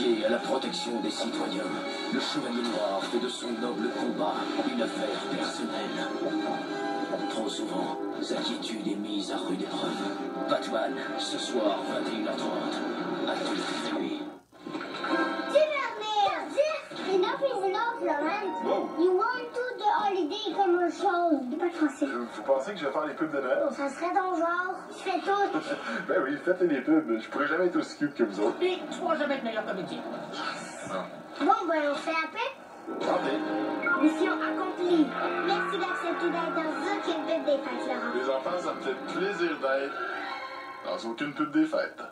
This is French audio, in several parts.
dédié à la protection des citoyens, le Chevalier Noir fait de son noble combat une affaire personnelle. Trop souvent, sa quiétude est mise à rude épreuve. Batman, ce soir, 21h30, à toute la nuit. Enough is enough, Laurent. Wow. You want to the holiday commercials. Dis pas de français. Vous pensez que je vais faire les pubs de Noël? Ça serait ton genre. Tu fais tout. Ben oui, faites les pubs. Je pourrais jamais être aussi cute que vous autres. Et tu pourras jamais être meilleur comédien. Bon, ben, on fait la paix. Santé. Mission accomplie. Merci d'accepter d'être dans aucune pub des fêtes, Laurent. Les enfants, ça me fait plaisir d'être dans aucune pub des fêtes.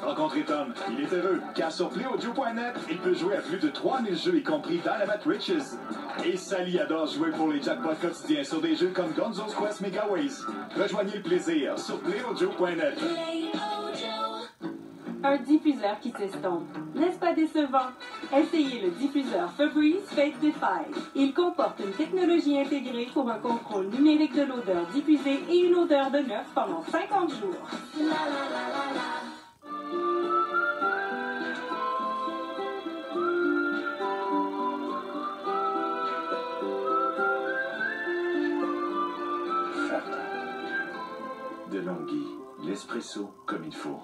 Rencontrez Tom, il est heureux, car sur PlayAudio.net, il peut jouer à plus de 3000 jeux, y compris Dynamite Riches. Et Sally adore jouer pour les jackpots quotidiens sur des jeux comme Gonzo's Quest Megaways. Rejoignez le plaisir sur PlayAudio.net. Un diffuseur qui s'estompe. N'est-ce pas décevant? Essayez le diffuseur Febreze Fake Defy. Il comporte une technologie intégrée pour un contrôle numérique de l'odeur diffusée et une odeur de neuf pendant 50 jours. De Longhi, l'espresso comme il faut.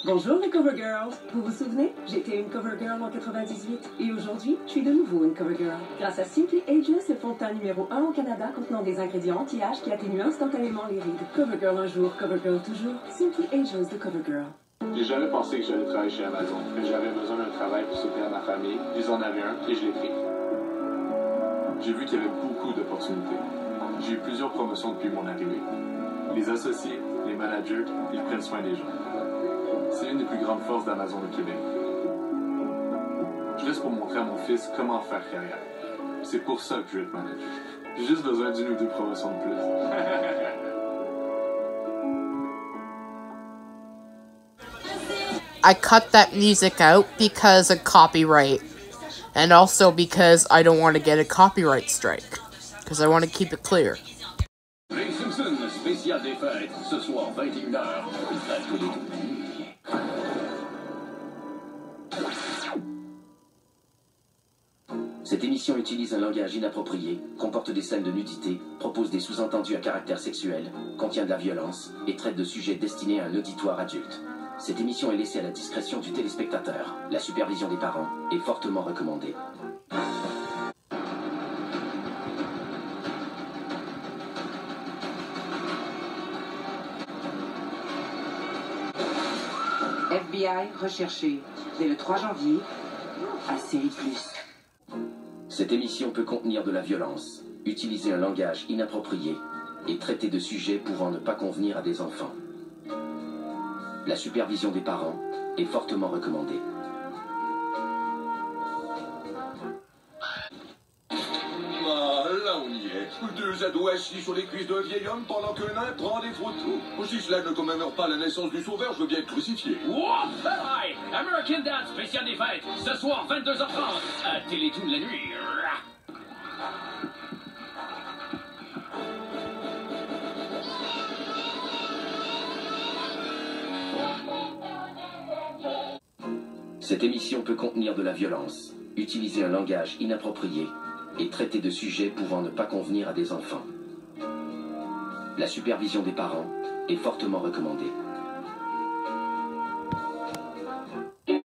Bonjour les Cover Girls. Vous vous souvenez? J'étais une Cover Girl en 98 et aujourd'hui, je suis de nouveau une Cover Girl. Grâce à Simply Ageless, le fond de teint numéro 1 au Canada contenant des ingrédients anti-âge qui atténuent instantanément les rides. Cover Girl un jour, Cover Girl toujours. Simply Ageless de Cover Girl. J'ai jamais pensé que j'allais travailler chez Amazon, mais j'avais besoin d'un travail pour soutenir ma famille. Ils en avaient un et je l'ai pris. J'ai vu qu'il y avait beaucoup d'opportunités. J'ai eu plusieurs promotions depuis mon arrivée. Les associés, les managers, ils prennent soin des gens. C'est une des plus grandes forces d'Amazon au Québec. Je reste pour montrer à mon fils comment faire carrière. C'est pour ça que je vais être manager. J'ai juste besoin d'une ou deux promotions de plus. I cut that music out because of copyright. And also because I don't want to get a copyright strike. Because I want to keep it clear. Les Simpsons, spécial des fêtes, ce soir 21h, à tous les coups. Cette émission utilise un langage inapproprié, comporte des scènes de nudité, propose des sous-entendus à caractère sexuel, contient de la violence et traite de sujets destinés à un auditoire adulte. Cette émission est laissée à la discrétion du téléspectateur. La supervision des parents est fortement recommandée. FBI recherché dès le 3 janvier à Série Plus. Cette émission peut contenir de la violence, utiliser un langage inapproprié et traiter de sujets pouvant ne pas convenir à des enfants. La supervision des parents est fortement recommandée. Ah, là on y est. Deux ados assis sur les cuisses d'un vieil homme pendant que l'un prend des photos. Si cela ne commémore pas la naissance du sauveur, je veux bien être crucifié. Wow! Bye! American Dance spécial des fêtes, ce soir 22h30 à Télétoon la nuit. Cette émission peut contenir de la violence, utiliser un langage inapproprié et traiter de sujets pouvant ne pas convenir à des enfants. La supervision des parents est fortement recommandée.